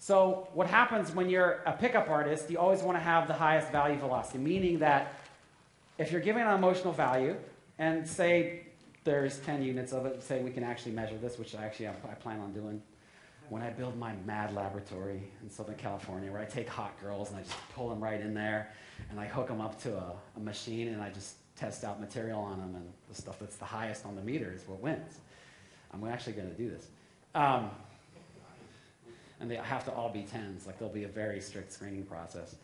So what happens when you're a pickup artist, you always want to have the highest value velocity, meaning that if you're giving an emotional value, and say there's 10 units of it, say we can actually measure this, which I plan on doing when I build my mad laboratory in Southern California, where I take hot girls and I just pull them right in there, and I hook them up to a machine, and I just test out material on them, and the stuff that's the highest on the meter is what wins. I'm actually going to do this. And they have to all be 10s. Like, there'll be a very strict screening process.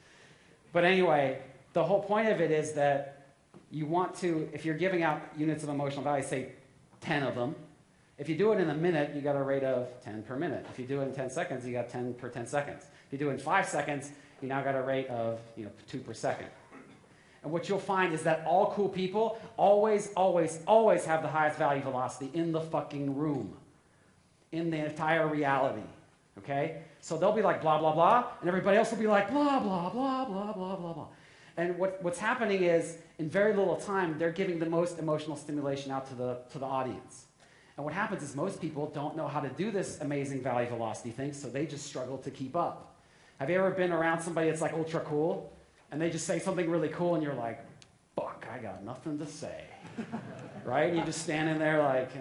But anyway, the whole point of it is that you want to, if you're giving out units of emotional value, say 10 of them. If you do it in a minute, you got a rate of 10 per minute. If you do it in 10 seconds, you got 10 per 10 seconds. If you do it in 5 seconds, you now got a rate of 2 per second. And what you'll find is that all cool people always, always, always have the highest value velocity in the fucking room, in the entire reality. Okay? So they'll be like, blah, blah, blah, and everybody else will be like, blah, blah, blah, blah, blah, blah, blah. And what's happening is, in very little time, they're giving the most emotional stimulation out to the audience. And what happens is most people don't know how to do this amazing value velocity thing, so they just struggle to keep up. Have you ever been around somebody that's like ultra cool, and they just say something really cool, and you're like, fuck, I got nothing to say. Right? And you're just standing there like,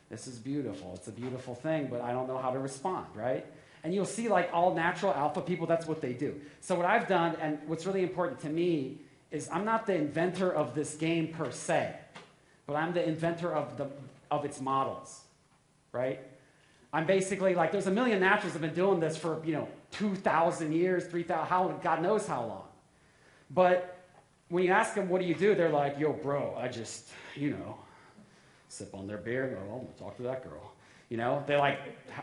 this is beautiful. It's a beautiful thing, but I don't know how to respond, right? And you'll see like all natural alpha people, that's what they do. So what I've done, and what's really important to me, is I'm not the inventor of this game per se, but I'm the inventor of its models, right? I'm basically like, there's a million naturalists that have been doing this for, 2,000 years, 3,000, God knows how long. But when you ask them, what do? They're like, yo, bro, I just, sip on their beer and go, oh, I'm gonna talk to that girl. They're like,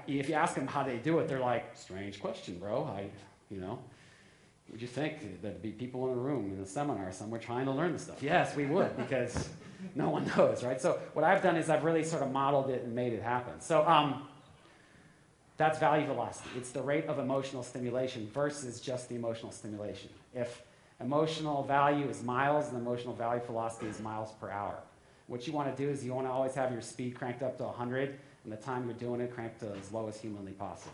if you ask them how they do it, they're like, strange question, bro. Would you think there'd be people in a room in a seminar somewhere trying to learn this stuff? Yes, we would, because no one knows, right? So what I've done is I've really sort of modeled it and made it happen. So that's value velocity. It's the rate of emotional stimulation versus just the emotional stimulation. If emotional value is miles and emotional value velocity is miles per hour, what you want to do is you want to always have your speed cranked up to 100, and the time you're doing it cranked to as low as humanly possible.